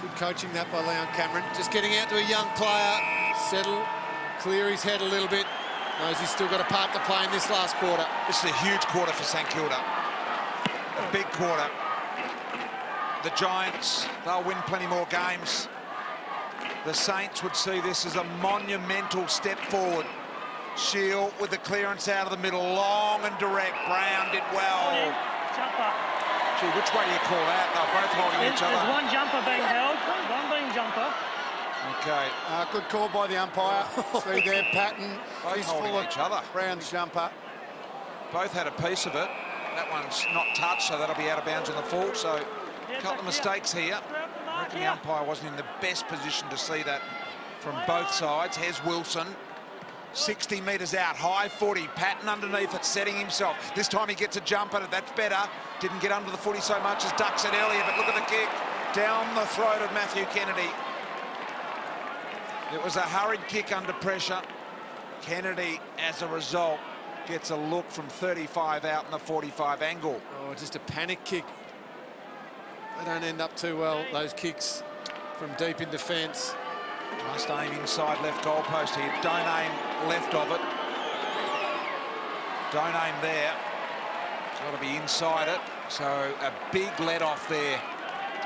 Good coaching that by Leon Cameron. Just getting out to a young player, settle, clear his head a little bit. Knows he's still got a part to play in this last quarter. This is a huge quarter for St Kilda. A big quarter. The Giants, they'll win plenty more games. The Saints would see this as a monumental step forward. Shield with the clearance out of the middle, long and direct. Brown did well. Jumper. Gee, which way do you call that? They're both holding each other. There's one jumper being held, one being jumper. Okay. Good call by the umpire. See their pattern. Both holding each other. Brown's jumper. Both had a piece of it. That one's not touched, so that'll be out of bounds on the full. So a couple of mistakes here. I reckon the umpire wasn't in the best position to see that from both sides. Here's Wilson. 60 metres out, high 40, Patton underneath it, setting himself. This time he gets a jump at it, that's better. Didn't get under the footy so much as Duck said earlier, but look at the kick down the throat of Matthew Kennedy. It was a hurried kick under pressure. Kennedy, as a result, gets a look from 35 out in the 45 angle. Oh, just a panic kick. They don't end up too well, those kicks from deep in defence. Must aim inside left goalpost here. Don't aim left of it. Don't aim there. It's got to be inside it. So a big let-off there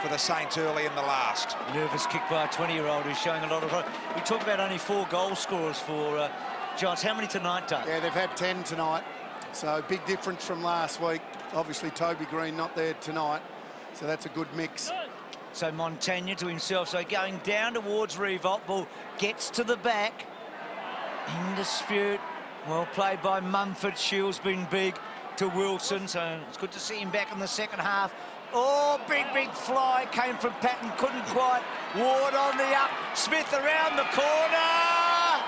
for the Saints early in the last. Nervous kick by a 20-year-old who's showing a lot of... We talk about only 4 goal scorers for Giants. How many tonight, Doug? Yeah, they've had 10 tonight. So big difference from last week. Obviously, Toby Green not there tonight. So that's a good mix. So Montagna to himself, so going down towards Revolt, ball gets to the back. In dispute, well played by Mumford. Shields been big to Wilson, so it's good to see him back in the second half. Oh, big fly came from Patton, couldn't quite. Ward on the up, Smith around the corner.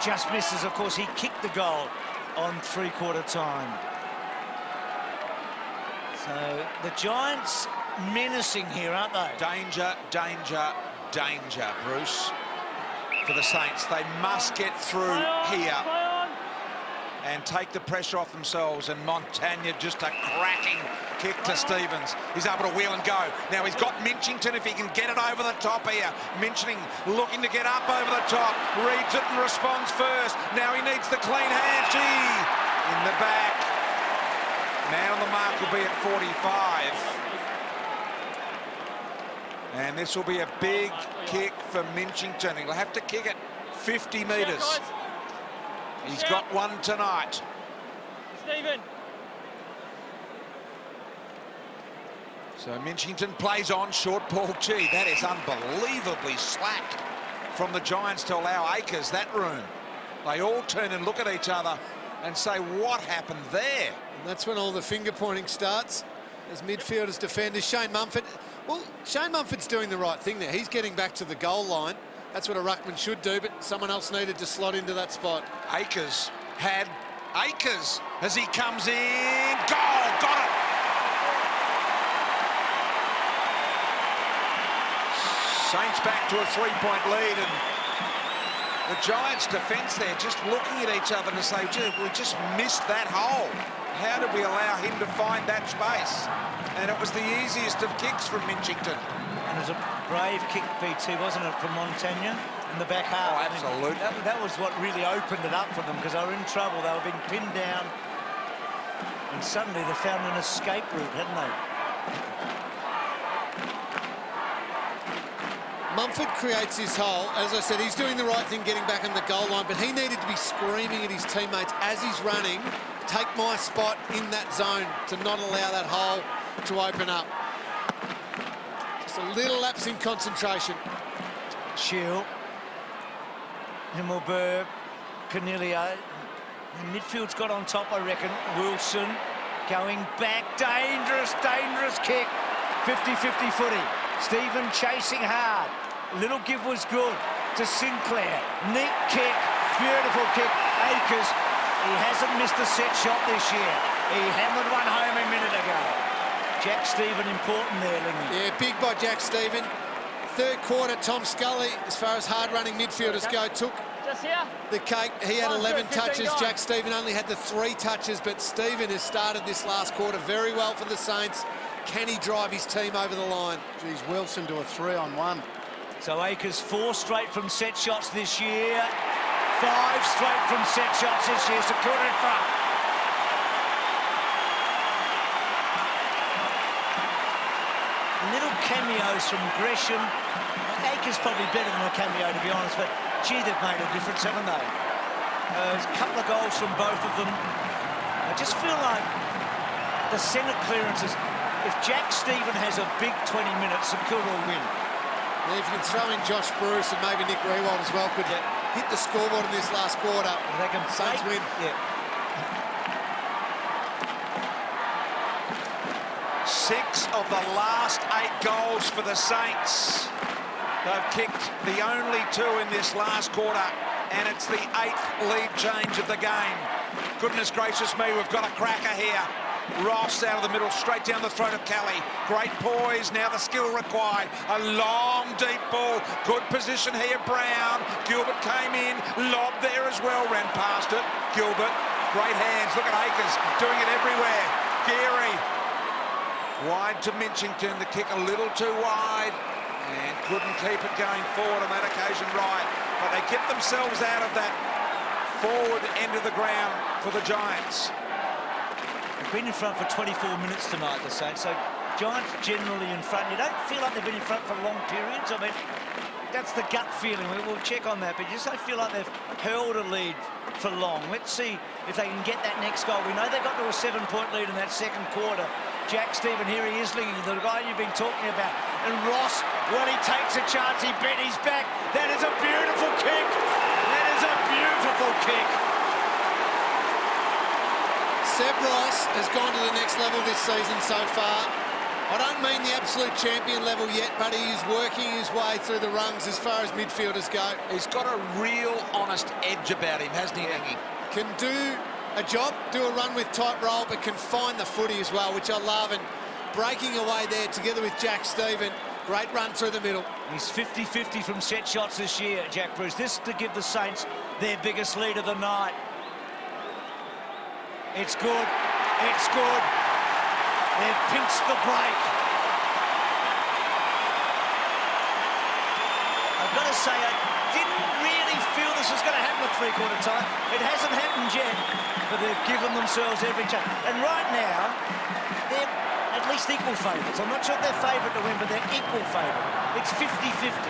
Just misses, of course, he kicked the goal on three-quarter time. So the Giants menacing here, aren't they? Danger, Bruce, for the Saints. They must get through here and take the pressure off themselves. And Montagna, just a cracking kick to Stevens. He's able to wheel and go. Now he's got Minchington if he can get it over the top here. Minchington looking to get up over the top. Reads it and responds first. Now he needs the clean hand. Gee, in the back. Now the mark will be at 45. And this will be a big kick for Minchington. He'll have to kick it 50 metres. He's got one tonight. Stephen. So Minchington plays on, short ball. Gee, that is unbelievably slack from the Giants to allow Akers that room. They all turn and look at each other and say, what happened there? And that's when all the finger pointing starts. As midfielders, defenders, Shane Mumford. Well, Shane Mumford's doing the right thing there. He's getting back to the goal line. That's what a ruckman should do, but someone else needed to slot into that spot. Akers had Akers as he comes in. Goal, got it. Saints back to a 3-point lead, and the Giants' defence there just looking at each other to say, gee, we just missed that hole. How did we allow him to find that space? And it was the easiest of kicks from Minchington. And it was a brave kick, BT, wasn't it, from Montagna in the back half? Oh, absolutely. I mean, that was what really opened it up for them, because they were in trouble. They were being pinned down. And suddenly they found an escape route, hadn't they? Mumford creates his hole. As I said, he's doing the right thing getting back on the goal line, but he needed to be screaming at his teammates as he's running, take my spot in that zone to not allow that hole to open up. Just a little lapse in concentration. Shield, Himmelberg, Cornelio. The midfield's got on top, I reckon. Wilson going back, dangerous kick. 50-50 footy. Stephen chasing hard. Little give was good to Sinclair. Neat kick, beautiful kick. Akers, he hasn't missed a set shot this year. He hammered one home a minute ago. Jack Stephen important there, Lingy. Yeah, big by Jack Stephen. Third quarter, Tom Scully, as far as hard-running midfielders go, took the cake. He had 11 touches. Jack Stephen only had the 3 touches, but Stephen has started this last quarter very well for the Saints. can he drive his team over the line? Geez, Wilson to a 3-on-1. So Akers 4 straight from set shots this year. 5 straight from set shots this year. St Kilda in front. Little cameos from Gresham. Akers probably better than a cameo, to be honest, but gee, they've made a difference, haven't they? There's a couple of goals from both of them. I just feel like the centre clearances, if Jack Stephen has a big 20 minutes, St Kilda will win. And if you can throw in Josh Bruce and maybe Nick Rewald as well, could hit the scoreboard in this last quarter. They can Saints win. Yeah. 6 of the last 8 goals for the Saints. They've kicked the only 2 in this last quarter, and it's the 8th lead change of the game. Goodness gracious me, we've got a cracker here. Ross out of the middle, straight down the throat of Kelly. Great poise, now the skill required. A long, deep ball. Good position here, Brown. Gilbert came in, lobbed there as well, ran past it. Gilbert, great hands. Look at Akers doing it everywhere. Geary. Wide to Minchington, the kick a little too wide. And couldn't keep it going forward on that occasion, right. But they get themselves out of that forward end of the ground for the Giants. They've been in front for 24 minutes tonight, the Saints, so Giants generally in front. You don't feel like they've been in front for long periods. I mean, that's the gut feeling. We'll check on that, but you just don't feel like they've held a lead for long. Let's see if they can get that next goal. We know they got to a 7-point lead in that second quarter. Jack Stephen, here he is leading, the guy you've been talking about. And Ross, well, he takes a chance, he bent his back. That is a beautiful kick. That is a beautiful kick. Seb Ross has gone to the next level this season so far. I don't mean the absolute champion level yet, but he is working his way through the rungs as far as midfielders go. He's got a real honest edge about him, hasn't he, Angie? Can do a job, do a run with tight roll, but can find the footy as well, which I love. And breaking away there together with Jack Stephen. Great run through the middle. He's 50-50 from set shots this year, Jack Bruce. This to give the Saints their biggest lead of the night. It's good. It's good. They've pinched the break. I've got to say, I didn't really feel this was going to happen at three-quarter time. It hasn't happened yet, but they've given themselves every chance. And right now, they're at least equal favourites. I'm not sure if they're favourite to win, but they're equal favourite. It's 50-50. They've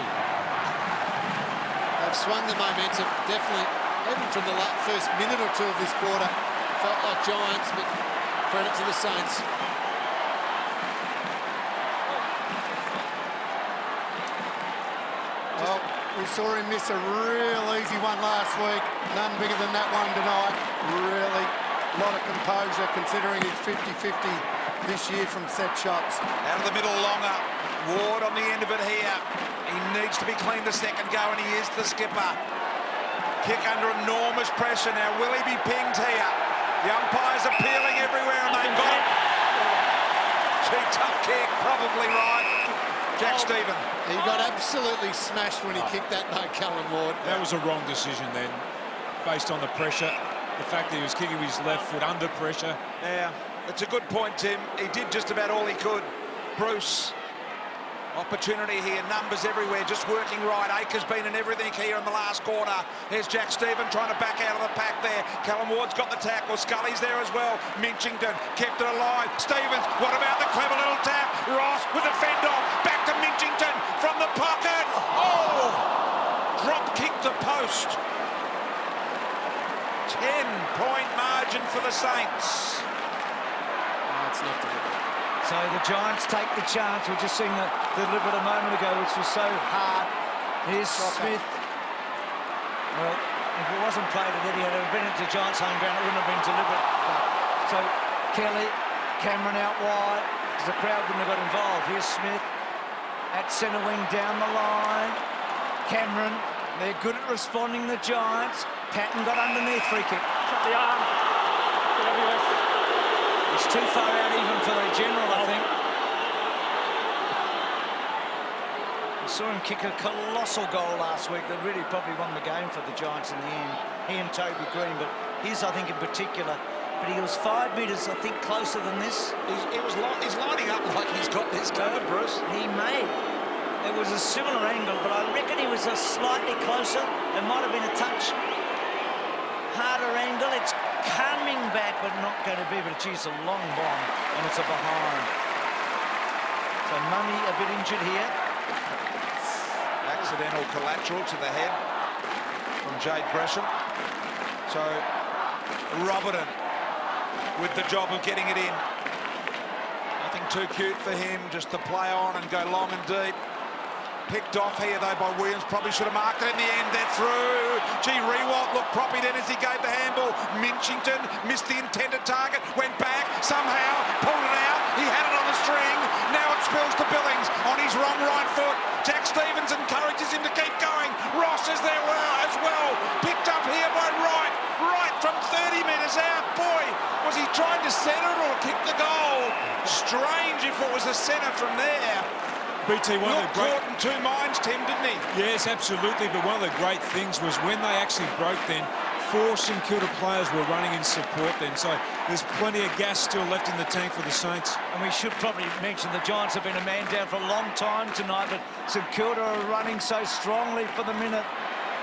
swung the momentum, definitely, even from the first minute or two of this quarter. Felt like Giants, but credit to the Saints. Well, we saw him miss a real easy one last week. None bigger than that one tonight. Really, a lot of composure considering he's 50-50 this year from set shots. Out of the middle longer. Ward on the end of it here. He needs to be clean the second go, and he is the skipper. Kick under enormous pressure. Now, will he be pinged here? The umpires are peeling everywhere, and they've got it. Gee, tough kick, probably right. Jack Stephen. He got absolutely smashed when he kicked that, no, Callum Ward. That was a wrong decision then, based on the pressure. The fact that he was kicking with his left foot under pressure. Yeah, it's a good point, Tim. He did just about all he could. Bruce, opportunity here, numbers everywhere, just working right. Akers been in everything here in the last quarter. Here's Jack Stephen trying to back out of the pack there. Callum Ward's got the tackle. Scully's there as well. Minchington kept it alive. Stevens, what about the clever little tap? Ross with a fend off. Back to Minchington from the pocket. Oh! Drop kick to post. 10-point margin for the Saints. That's not the good. So the Giants take the chance. We've just seen the deliberate a moment ago, which was so hard. Here's Smith. Well, if it wasn't played at Eddie, had it been into Giants' home ground, it wouldn't have been deliberate. So Kelly, Cameron out wide, because the crowd wouldn't have got involved. Here's Smith at centre wing down the line. Cameron, they're good at responding, the Giants. Patton got underneath, free kick. Shut the arm. GWS. It's too far out even for the general, I think. We saw him kick a colossal goal last week that really probably won the game for the Giants in the end. He and Toby Green, but his, I think, in particular. but he was 5 metres, I think, closer than this. He's lining up like he's got this covered, Bruce. He may. It was a similar angle, but I reckon he was a slightly closer. It might have been a touch harder angle. It's coming back, but not going to be. But geez, a long bomb, and it's a behind. So Mummy a bit injured here. Accidental collateral to the head from Jade Gresham. So Robertson with the job of getting it in. Nothing too cute for him, just to play on and go long and deep. Picked off here, though, by Williams. Probably should have marked it in the end. They're through. Gee, Rewalt looked proppy then as he gave the handball. Minchington missed the intended target, went back, somehow pulled it out. He had it on the string. Now it spills to Billings on his wrong right foot. Jack Stevens encourages him to keep going. Ross is there as well. Picked up here by Wright. Wright from 30 metres out. Boy, was he trying to centre it or kick the goal? Strange if it was a centre from there. BT, one of the great... caught in two minds, Tim, didn't he? Yes, absolutely. But one of the great things was when they actually broke then, 4 St Kilda players were running in support then. So there's plenty of gas still left in the tank for the Saints. And we should probably mention the Giants have been a man down for a long time tonight, but St Kilda are running so strongly for the minute.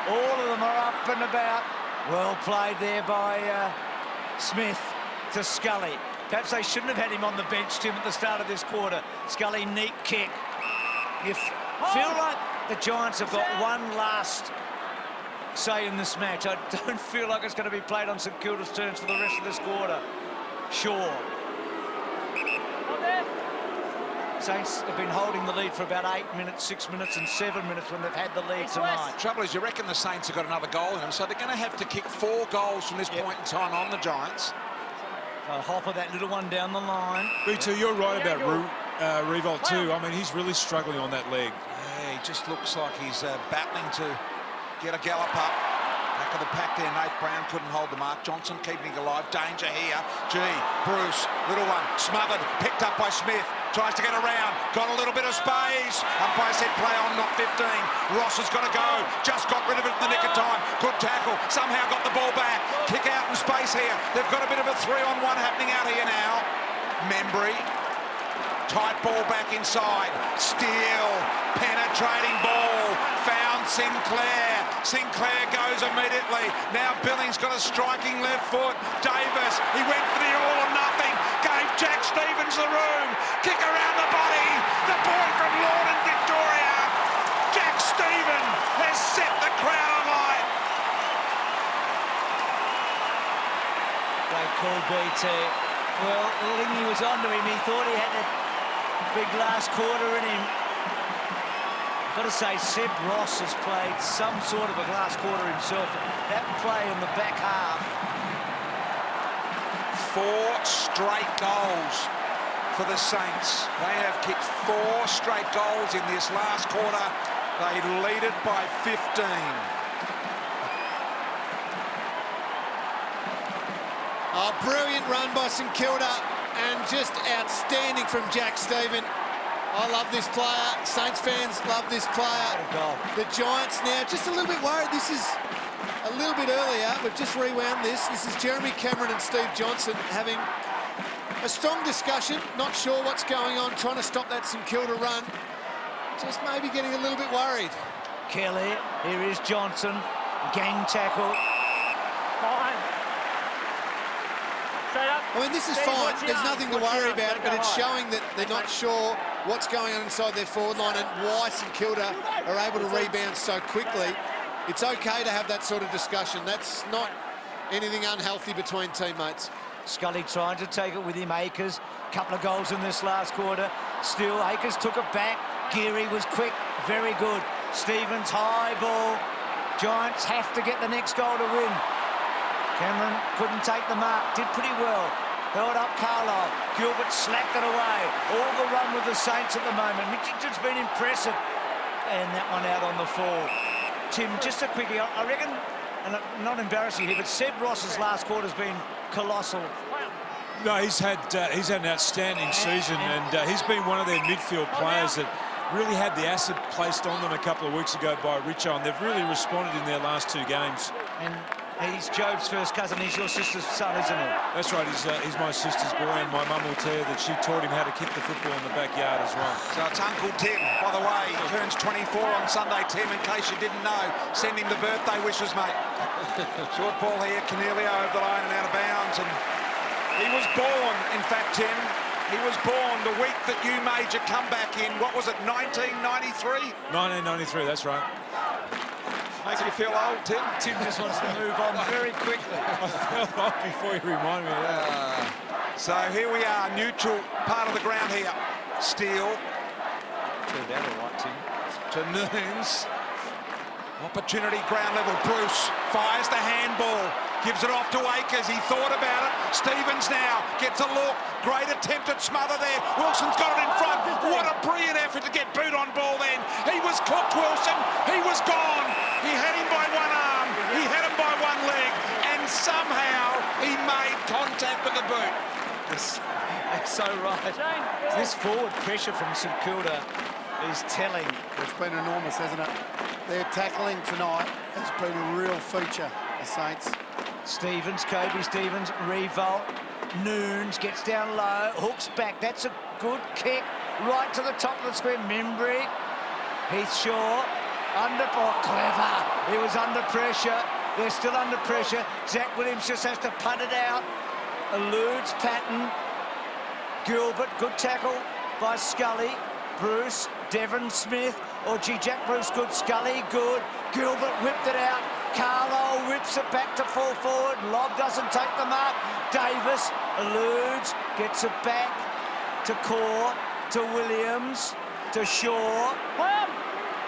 All of them are up and about. Well played there by Smith to Scully. Perhaps they shouldn't have had him on the bench, Tim, at the start of this quarter. Scully, neat kick. You feel like the Giants have got one last say in this match. I don't feel like it's going to be played on St Kilda's terms for the rest of this quarter. Sure. Saints have been holding the lead for about 8 minutes, 6 minutes and 7 minutes when they've had the lead tonight. Trouble is, you reckon the Saints have got another goal in them, so they're going to have to kick 4 goals from this point in time on the Giants. So Hopper, that little one down the line. BT, you're right about Rewalt too. I mean, he's really struggling on that leg. Yeah, he just looks like he's battling to get a gallop up. Back of the pack there, Nate Brown couldn't hold the mark. Johnson keeping it alive. Danger here. Gee, Bruce, little one, smothered, picked up by Smith. Tries to get around, got a little bit of space. Umpire said play on, not 15. Ross has got to go, just got rid of it in the nick of time. Good tackle, somehow got the ball back. Kick out in space here. They've got a bit of a 3-on-1 happening out here now. Membry, tight ball back inside. Steele, penetrating ball, found Sinclair. Sinclair goes immediately. Now Billings got a striking left foot. Davis, he went for the all or nothing. Gave Jack Stevens the room. Kick around the body. The boy from Lorne, Victoria. Jack Stevens has set the crowd alight. Great call, BT. Well, Lingy was onto him. He thought he had a big last quarter in him. Got to say, Seb Ross has played some sort of a last quarter himself. That play in the back half. 4 straight goals for the Saints. They have kicked 4 straight goals in this last quarter. They lead it by 15. A brilliant run by St Kilda and just outstanding from Jack Stevens. I love this player. Saints fans love this player. The Giants now just a little bit worried. This is a little bit earlier. We've just rewound this. This is Jeremy Cameron and Steve Johnson having a strong discussion. Not sure what's going on, trying to stop that St Kilda run. Just maybe getting a little bit worried. Kelly, here is Johnson. Gang tackle. I mean, this is fine. There's nothing to worry about, but it's showing that they're not sure what's going on inside their forward line and why St Kilda are able to rebound so quickly. It's okay to have that sort of discussion. That's not anything unhealthy between teammates. Scully trying to take it with him. Akers, couple of goals in this last quarter. Still, Akers took it back. Geary was quick, very good. Stevens, high ball. Giants have to get the next goal to win. Cameron couldn't take the mark, did pretty well. Held up Carlisle. Gilbert slapped it away. All the run with the Saints at the moment. Mitchington's been impressive. And that one out on the fall. Tim, just a quickie, I reckon, and I'm not embarrassing here, but Seb Ross's last quarter's been colossal. No, he's had an outstanding season, and he's been one of their midfield players that really had the acid placed on them a couple of weeks ago by Richo, and they've really responded in their last 2 games. And He's Job's first cousin. He's your sister's son, isn't he? That's right, he's my sister's boy, and my mum will tell you that she taught him how to kick the football in the backyard as well. So it's Uncle Tim, by the way. He turns 24 on Sunday, Tim, in case you didn't know. Send him the birthday wishes, mate. Short ball here, Cornelio over the line and out of bounds. And he was born, in fact, Tim, he was born the week that you made your comeback in, what was it, 1993? 1993, that's right. Making you feel old, Tim? Tim just wants to move on very quickly. I felt off before you remind me of that. So here we are, neutral part of the ground here. Steele. Turned out all right, Tim. To Nunes. Opportunity ground level. Bruce fires the handball. Gives it off to Akers. He thought about it. Stevens now gets a look. Great attempt at smother there. Wilson's got it in front. What a brilliant effort to get boot on ball then. He was cooked, Wilson. He was gone. He had him by one arm. He had him by one leg. And somehow he made contact with the boot. That's so right. This forward pressure from St Kilda is telling. It's been enormous, hasn't it? Their tackling tonight has been a real feature, the Saints. Stevens, Kobe Stevens, revolt. Nunes gets down low, hooks back. That's a good kick right to the top of the square. Membry, Heath Shaw, clever. He was under pressure. They're still under pressure. Zach Williams just has to punt it out. Eludes Patton. Gilbert, good tackle by Scully. Bruce, Devon Smith, Jack Bruce, good. Scully, good. Gilbert whipped it out. Carlo whips it back to full forward. Lobb doesn't take the mark. Davis eludes, gets it back to Core, to Williams, to Shaw.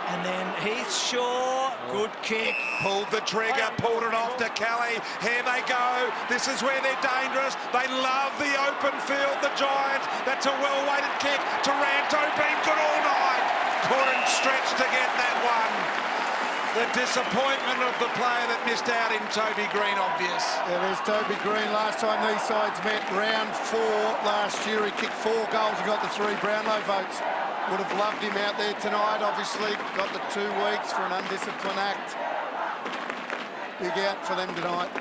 And then Heath Shaw, good kick. Pulled the trigger, pulled it off to Kelly. Here they go. This is where they're dangerous. They love the open field, the Giants. That's a well-weighted kick. Taranto been good all night. Couldn't stretch to get that one. The disappointment of the player that missed out in Toby Green, obvious. Yeah, there's Toby Green. Last time these sides met, round 4 last year, he kicked 4 goals and got the 3 Brownlow votes. Would have loved him out there tonight, obviously. Got the 2 weeks for an undisciplined act. Big out for them tonight.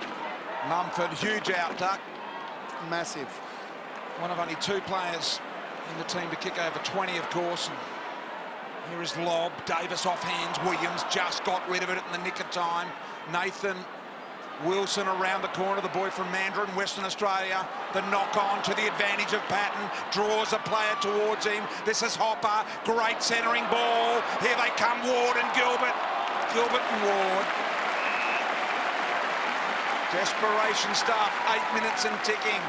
Mumford, huge out, Duck. Massive. One of only 2 players in the team to kick over 20, of course. And here is Lobb, Davis off hands, Williams just got rid of it in the nick of time. Nathan Wilson around the corner, the boy from Mandurah in Western Australia. The knock on to the advantage of Patton, draws a player towards him. This is Hopper, great centering ball. Here they come, Ward and Gilbert. Gilbert and Ward. Desperation stuff, 8 minutes and ticking.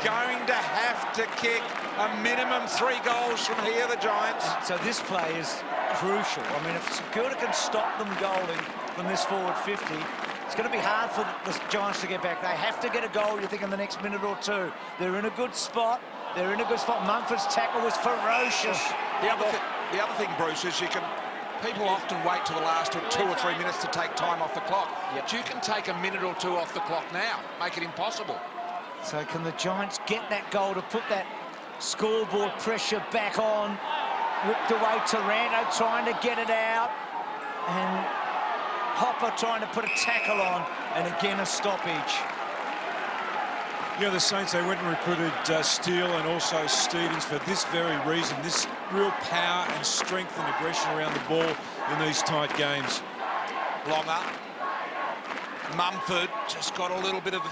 Going to have to kick a minimum 3 goals from here, the Giants. So this play is crucial. I mean, if St Kilda can stop them goaling from this forward 50, it's going to be hard for the Giants to get back. They have to get a goal, you think, in the next minute or 2. They're in a good spot. They're in a good spot. Mumford's tackle was ferocious. The other thing, Bruce, is people often wait till the last 2 or 3 minutes to take time off the clock. Yep. But you can take a minute or 2 off the clock now, make it impossible. So can the Giants get that goal to put that scoreboard pressure back on? Whipped away, Taranto trying to get it out. And Hopper trying to put a tackle on. And again, a stoppage. Yeah, the Saints, they went and recruited Steele and also Stevens for this very reason. This real power and strength and aggression around the ball in these tight games. Longer. Mumford just got a little bit of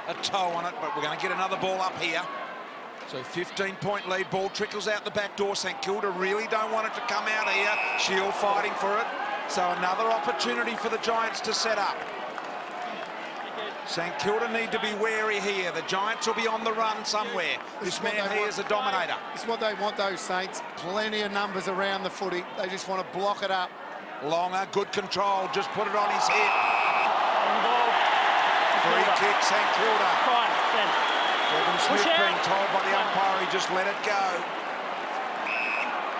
a toe on it, but we're going to get another ball up here. So 15-point lead, ball trickles out the back door. St Kilda really don't want it to come out here. Shield fighting for it. So another opportunity for the Giants to set up. St Kilda need to be wary here. The Giants will be on the run somewhere. This man here is a dominator. It's what they want, those Saints. Plenty of numbers around the footy. They just want to block it up. Longer, good control, just put it on his hip. Free kick, St Kilda. Devon Smith being told by the umpire he just let it go.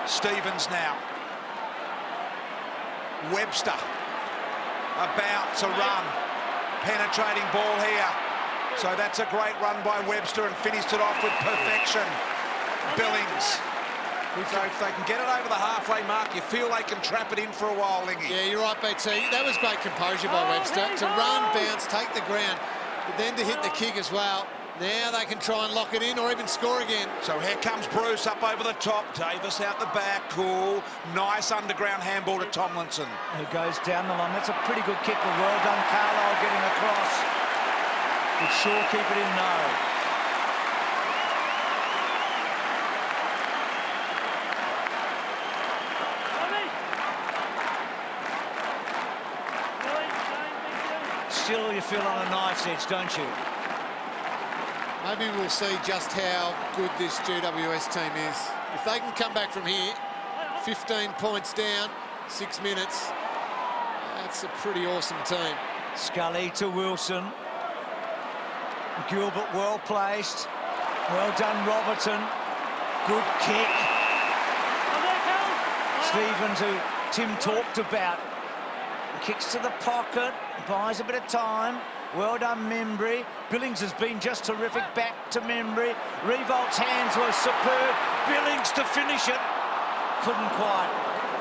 Stevens now. Webster about to run. Penetrating ball here. So that's a great run by Webster and finished it off with perfection. Billings So if they can get it over the halfway mark, you feel they can trap it in for a while, Lingy. Yeah, you're right, BT. That was great composure by Webster. To run, bounce, take the ground, but then to hit the kick as well. Now they can try and lock it in or even score again. So here comes Bruce up over the top. Davis out the back. Cool. Nice underground handball to Tomlinson. Who goes down the line. That's a pretty good kick, but well done, Carlisle getting across. Could sure keep it in, no. Still, you feel on a knife's edge, don't you? Maybe we'll see just how good this GWS team is. If they can come back from here, 15 points down, 6 minutes, that's a pretty awesome team. Scully to Wilson. Gilbert well placed. Well done, Robertson. Good kick. Stevens, who Tim talked about. Kicks to the pocket, buys a bit of time. Well done, Membry. Billings has been just terrific. Back to Membry. Revolt's hands were superb. Billings to finish it. Couldn't quite.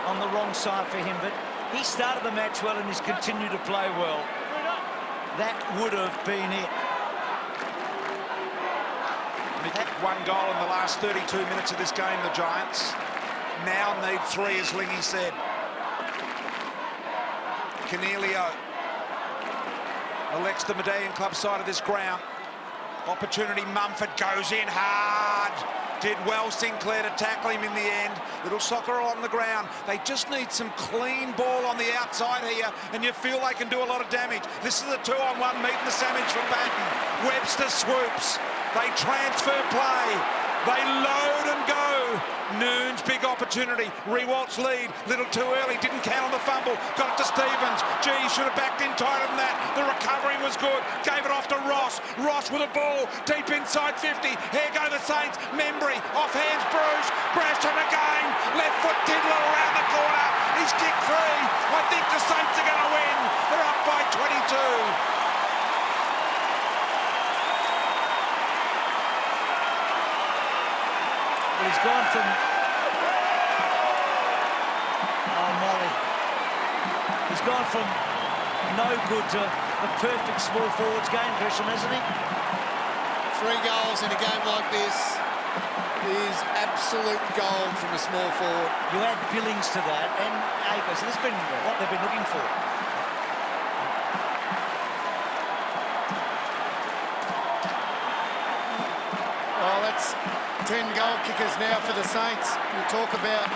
On the wrong side for him, but he started the match well and he's continued to play well. That would have been it. One goal in the last 32 minutes of this game, the Giants. Now need 3, as Lingy said. Cornelio elects the Medallion Club side of this ground. Opportunity, Mumford goes in hard. Did well, Sinclair, to tackle him in the end. Little soccer on the ground. They just need some clean ball on the outside here, and you feel they can do a lot of damage. This is a 2-on-1 meeting the sandwich from Batten. Webster swoops. They transfer play. They load and go. Noon's big opportunity. Rewalt's lead. Little too early. Didn't count on the fumble. Got it to Stevens. Gee, should have backed in tighter than that. The recovery was good. Gave it off to Ross. Ross with a ball. Deep inside 50. Here go the Saints. Membry. Off hands Bruce. Gresham again. Left foot Tiddler around the corner. He's kicked free. I think the Saints are going to win. They're up by 22. He's gone from... Oh, Molly. He's gone from no good to a perfect small forwards game, Gresham, hasn't he? 3 goals in a game like this is absolute gold from a small forward. You add Billings to that and Akers. This has been what they've been looking for. Well, that's 10 goal kickers now for the Saints. You talk about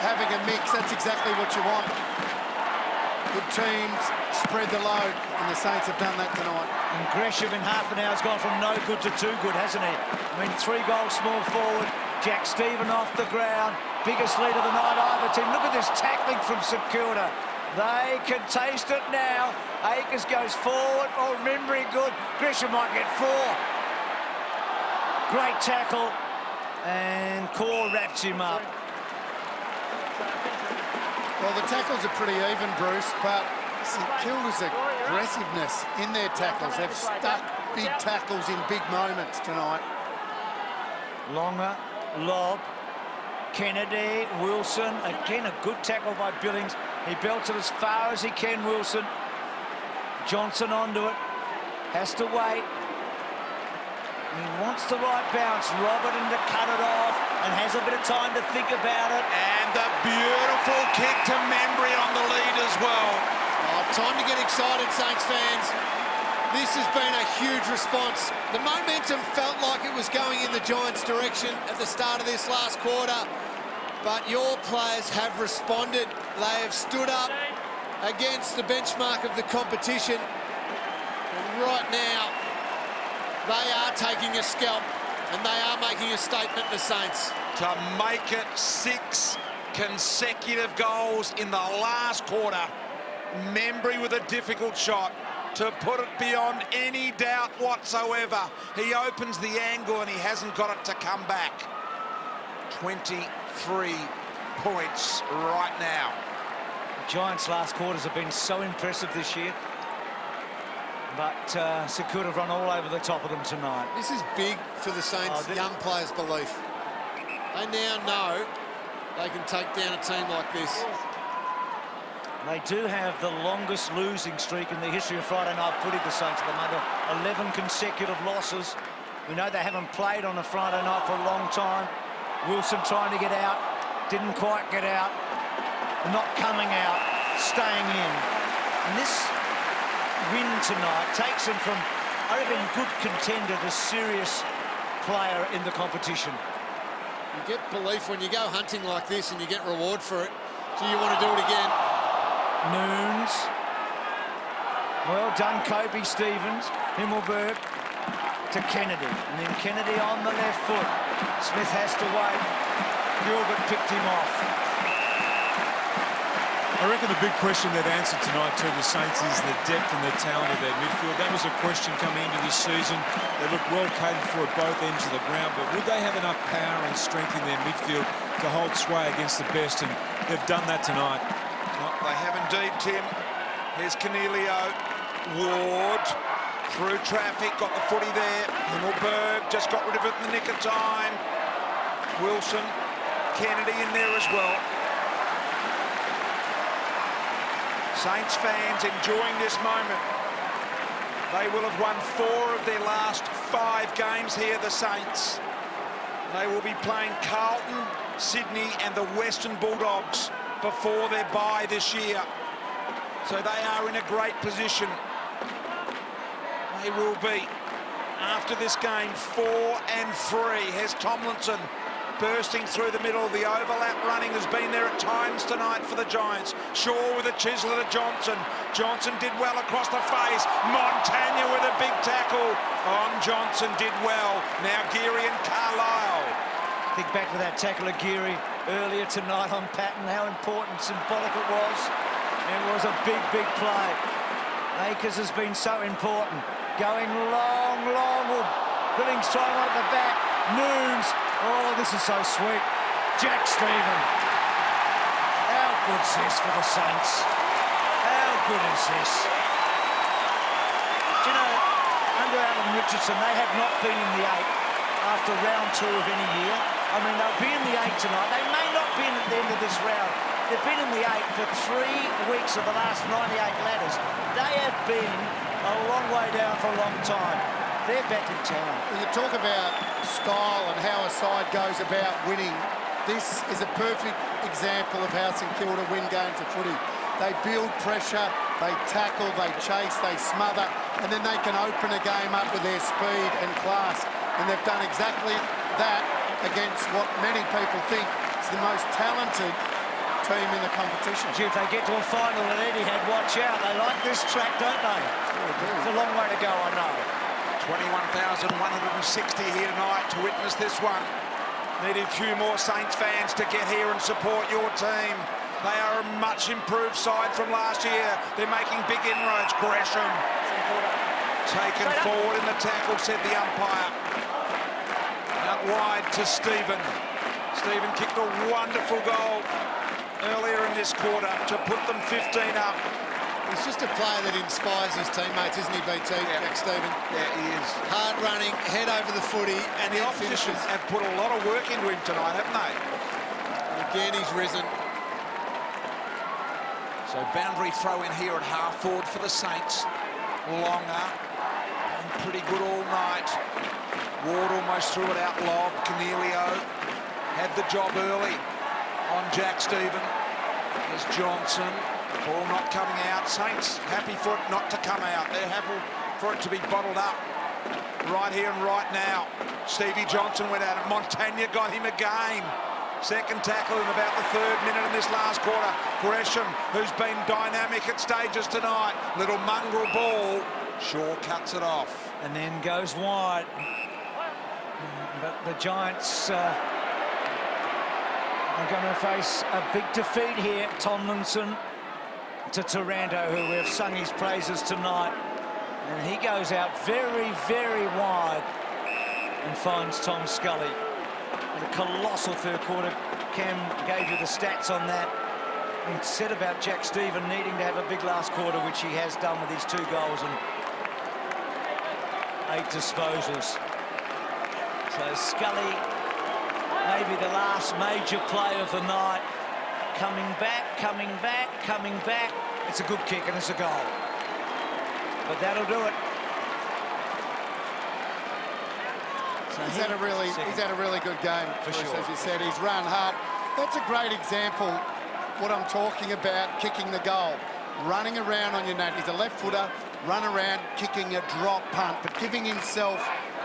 having a mix, that's exactly what you want. Good teams spread the load, and the Saints have done that tonight. And Gresham in half an hour has gone from no good to too good, hasn't he? I mean, 3 goals small forward. Jack Stephen off the ground. Biggest lead of the night, Iverton. Look at this tackling from St Kilda. They can taste it now. Akers goes forward. Oh, remembering good. Gresham might get 4. Great tackle. And Core wraps him up. Well, the tackles are pretty even, Bruce, but St Kilda's aggressiveness in their tackles. They've stuck big tackles in big moments tonight. Longer, lob, Kennedy, Wilson. Again, a good tackle by Billings. He belts it as far as he can, Wilson. Johnson onto it. Has to wait. He wants the right bounce. Robertson to cut it off and has a bit of time to think about it. And the beautiful kick to Membry on the lead as well. Oh, time to get excited, Saints fans. This has been a huge response. The momentum felt like it was going in the Giants' direction at the start of this last quarter, but your players have responded. They have stood up against the benchmark of the competition. And right now, they are taking a scalp and they are making a statement, the Saints. To make it 6 consecutive goals in the last quarter. Membry with a difficult shot to put it beyond any doubt whatsoever. He opens the angle and he hasn't got it to come back. 23 points right now. The Giants' last quarters have been so impressive this year. But St Kilda have run all over the top of them tonight. This is big for the Saints' young players' belief. They now know they can take down a team like this. They do have the longest losing streak in the history of Friday night footy, the Saints, at the moment. 11 consecutive losses. We know they haven't played on a Friday night for a long time. Wilson trying to get out, didn't quite get out. Not coming out, staying in. And this win tonight takes him from, I reckon, good contender to serious player in the competition. You get belief when you go hunting like this and you get reward for it, so you want to do it again. Noons. Well done, Kobe Stevens. Himmelberg to Kennedy. And then Kennedy on the left foot. Smith has to wait. Gilbert picked him off. I reckon the big question they've answered tonight to the Saints is the depth and the talent of their midfield. That was a question coming into this season. They looked well catered for at both ends of the ground, but would they have enough power and strength in their midfield to hold sway against the best? And they've done that tonight. They have indeed, Tim. Here's Cornelio. Ward through traffic, got the footy there. Himmelberg just got rid of it in the nick of time. Wilson, Kennedy in there as well. Saints fans enjoying this moment. They will have won 4 of their last 5 games here, the Saints. They will be playing Carlton, Sydney and the Western Bulldogs before their bye this year. So they are in a great position. They will be, after this game, 4-3. Here's Tomlinson bursting through the middle. The overlap running has been there at times tonight for the Giants. Shaw with a chisel to Johnson. Johnson did well across the face. Montagna with a big tackle on Johnson, did well. Now Geary and Carlisle. Think back to that tackle of Geary earlier tonight on Patton, how important, symbolic it was. It was a big, big play. Akers has been so important. Going long. Billings trying one at the back. Noons. Oh, this is so sweet. Jack Stephen. How good's this for the Saints? How good is this? Do you know, under Alan Richardson, they have not been in the 8 after round 2 of any year. I mean, they'll be in the 8 tonight. They may not be in at the end of this round. They've been in the 8 for 3 weeks of the last 98 ladders. They have been a long way down for a long time. They're back in town. Well, you talk about style and how a side goes about winning. This is a perfect example of how St Kilda win games of footy. They build pressure, they tackle, they chase, they smother, and then they can open a game up with their speed and class. And they've done exactly that against what many people think is the most talented team in the competition. Gee, if they get to a final that Eddie had, watch out. They like this track, don't they? It's a long way to go, I know. 21,160 here tonight to witness this one. Need a few more Saints fans to get here and support your team. They are a much improved side from last year. They're making big inroads. Gresham taken forward in the tackle, said the umpire. Out wide to Stephen. Stephen kicked a wonderful goal earlier in this quarter to put them 15 up. He's just a player that inspires his teammates, isn't he, BT? Yeah. Jack Stephen. Yeah, he is. Hard running, head over the footy, And the opposition have put a lot of work into him tonight, haven't they? Again, he's risen. So boundary throw in here at half forward for the Saints. Longer. And pretty good all night. Ward almost threw it out lob. Cornelio had the job early on Jack Stephen. There's Johnson. Ball not coming out. Saints happy for it not to come out. They're happy for it to be bottled up right here and right now. Stevie Johnson went at it. Montagna got him again. Second tackle in about the 3rd minute in this last quarter. Gresham, who's been dynamic at stages tonight. Little mongrel ball. Shaw cuts it off. And then goes wide. But the Giants are going to face a big defeat here. Tomlinson to Taranto, who we have sung his praises tonight. And he goes out very, very wide and finds Tom Scully. The colossal 3rd quarter. Cam gave you the stats on that. And said about Jack Stephen needing to have a big last quarter, which he has done with his 2 goals and 8 disposals. So Scully maybe the last major play of the night. Coming back, coming back, coming back. It's a good kick and it's a goal. But that'll do it. So he's had a really good game for us, sure. as you said. He's run hard. That's a great example. What I'm talking about, kicking the goal, running around on your nut. He's a left footer, run around, kicking a drop punt, but giving himself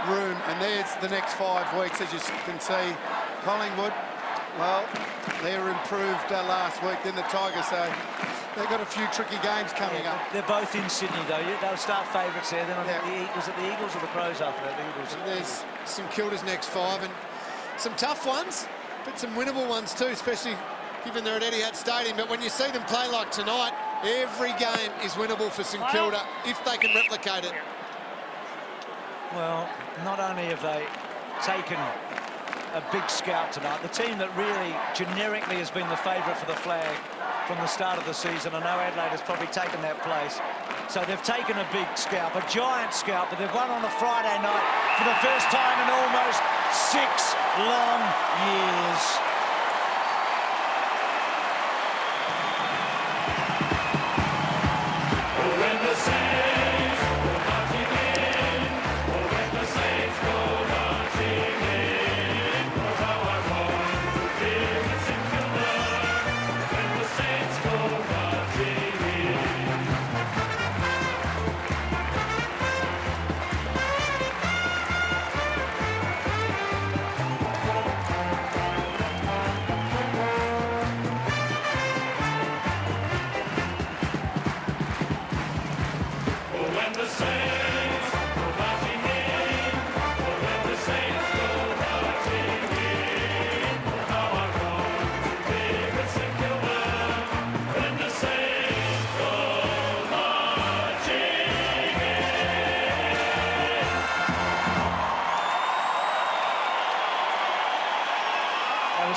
room. And there's the next 5 weeks, as you can see. Collingwood, well, they were improved last week. Then the Tigers, so they've got a few tricky games coming up. They're both in Sydney, though. They'll start favourites there. Then I think was it the Eagles or the Crows after that? The Eagles. And there's St Kilda's next 5, and some tough ones, but some winnable ones too, especially given they're at Etihad Stadium. But when you see them play like tonight, every game is winnable for St Kilda if they can replicate it. Well, not only have they taken a big scalp tonight, the team that really generically has been the favourite for the flag from the start of the season. I know Adelaide has probably taken that place. So they've taken a big scalp, a giant scalp, but they've won on a Friday night for the first time in almost 6 long years.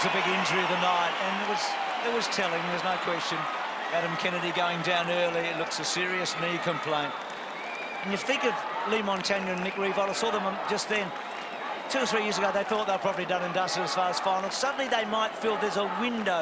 A big injury of the night, and it was telling, there's no question. Adam Kennedy going down early. It looks a serious knee complaint. And you think of Lee Montagna and Nick Revolt, I saw them just then 2 or 3 years ago. They thought they were probably done and dusted as far as finals. Suddenly they might feel there's a window